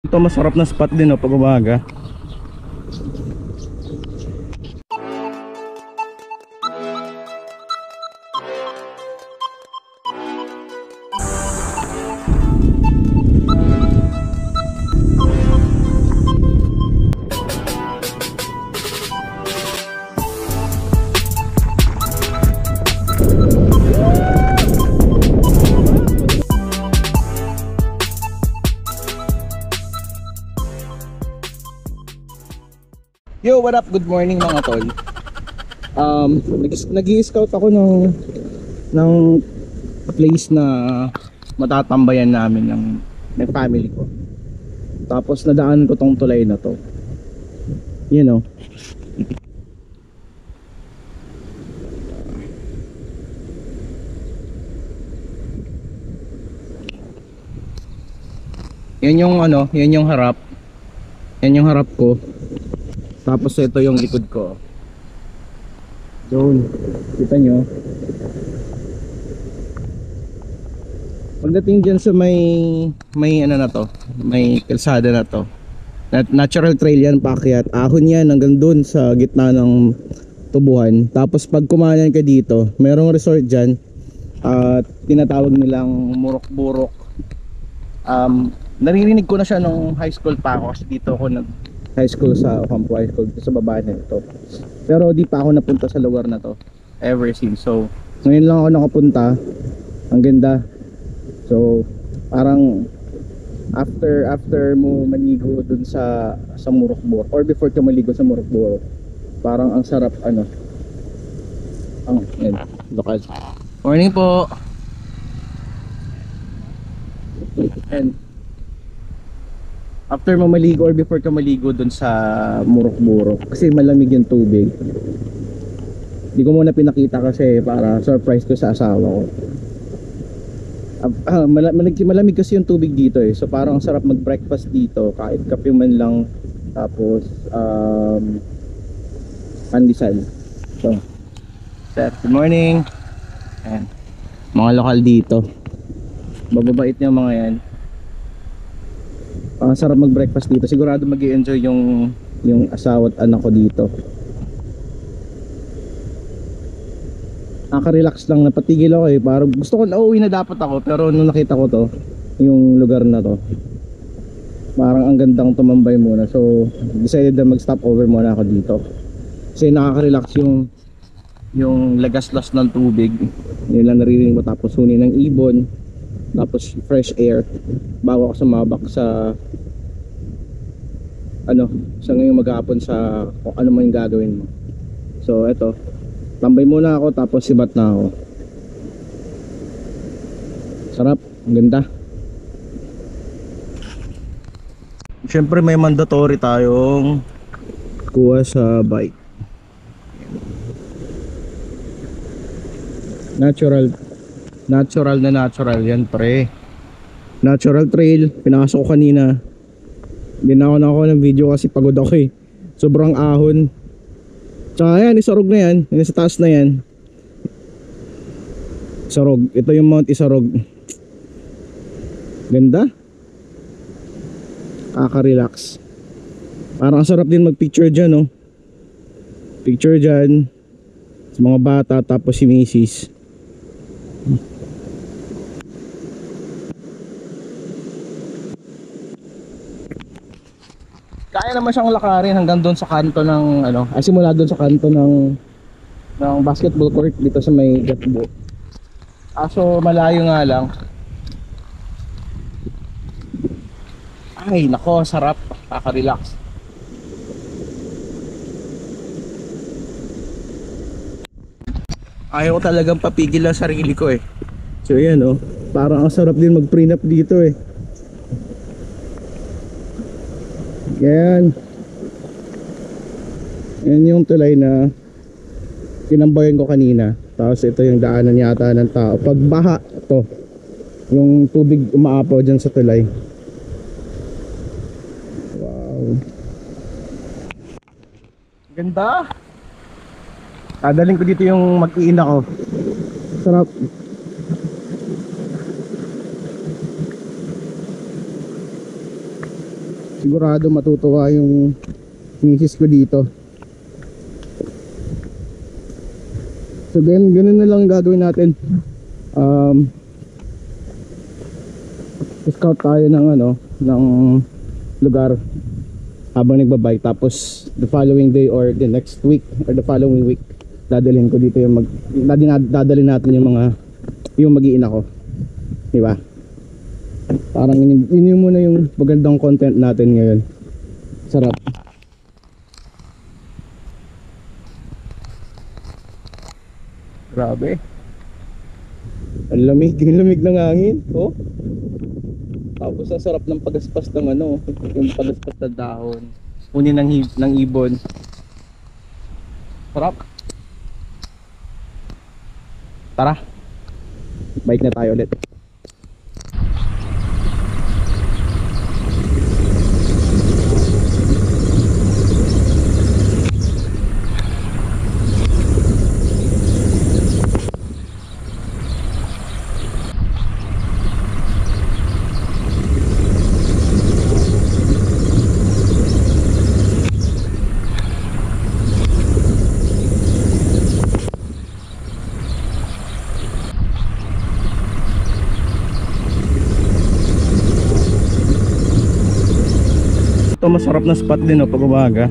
Ito masarap na spot din pag umaga. Yo, what up? Good morning mga tol. Nag-i-scout ako ng place na matatambayan namin ng family ko. Tapos nadaan ko tong tulay na to. You know. Yan yung harap. Yan yung harap ko. Tapos ito yung likod ko. Doon, kita nyo. Pagdating dyan sa may ano na to, may kalsada na to, natural trail yan, paakyat. Ahon yan hanggang doon sa gitna ng tubuhan. Tapos pag kumanan ka dito, merong resort dyan at tinatawag nilang Murok-Burok. Naririnig ko na siya nung high school pa ako kasi dito ako high school sa Ocampo High School sa baba nito. Pero di pa ako napunta sa lugar na to ever since. So ngayon lang ako nakapunta. Ang ganda. So parang after mo maligo dun sa Murok-Burok or before ka maligo sa Murok-Burok, parang ang sarap yan, lokal. Morning po. And after mo maligo or before ka maligo dun sa Murok-Burok, kasi malamig yung tubig. Hindi ko muna pinakita kasi para surprise ko sa asawa ko. Malamig kasi yung tubig dito So parang ang sarap mag-breakfast dito, kahit kape man lang. Tapos pandesal. So sir, good morning. Ayan, mga lokal dito. Bababait niya mga yan. Sarap mag-breakfast dito. Sigurado mag-i-enjoy yung asawa at anak ko dito. Nakaka-relax lang, napatigil ako Parang gusto ko nauwi na dapat ako, pero nung nakita ko to, yung lugar na to, parang ang gandang tumambay muna. So decided na mag-stop over muna ako dito. Kasi nakaka-relax yung lagaslas ng tubig. Yun lang naririnig mo, tapos huni ng ibon, tapos fresh air bago ako sumabak sa ngayong maghapon sa kung ano man yung gagawin mo. So eto, tambay muna ako tapos sibat na ako. Sarap, ang ganda. Siyempre may mandatory tayong kuha sa bike. Natural yan pre. Natural trail. Pinasok ko kanina. Binawan ako ng video kasi pagod ako Sobrang ahon. Tsaka yan, isarog na yan. Yung sa taas na yan, Isarog. Ito yung Mount Isarog. Ganda. Kaka-relax. Parang sarap din mag-picture dyan Picture dyan sa mga bata, tapos si Macy's. Kaya naman siyang lakarin hanggang doon sa kanto ng simula doon sa kanto ng basketball court dito sa may Gatbo. So malayo nga lang. Ay nako, sarap, kaka-relax. Ayaw ko talagang papigil ang sarili ko So yan parang ang sarap din mag-prenup dito Yan yung tulay na kinambayan ko kanina. Tapos ito yung daanan yata ng tao. Pag baha ito, yung tubig umaapaw dyan sa tulay. Wow, ganda. Dadaling ko dito yung mag-iina ko. Sarap. Sigurado matutuwa yung misis ko dito. So ganun na lang gagawin natin. Scout tayo ng ng lugar habang nagbabike, tapos the following day or the next week or the following week dadalhin ko dito yung dadalhin natin yung mag-iina ko, di ba? Parang yun muna yung magandang content natin ngayon. Sarap. Grabe. Ang lamig ng hangin. Oh. Tapos ang sarap ng pagaspas ng yung pagaspas ng dahon. Punin ng ibon. Sarap. Tara. Bike na tayo ulit. Ito masarap na spot din pag umaga.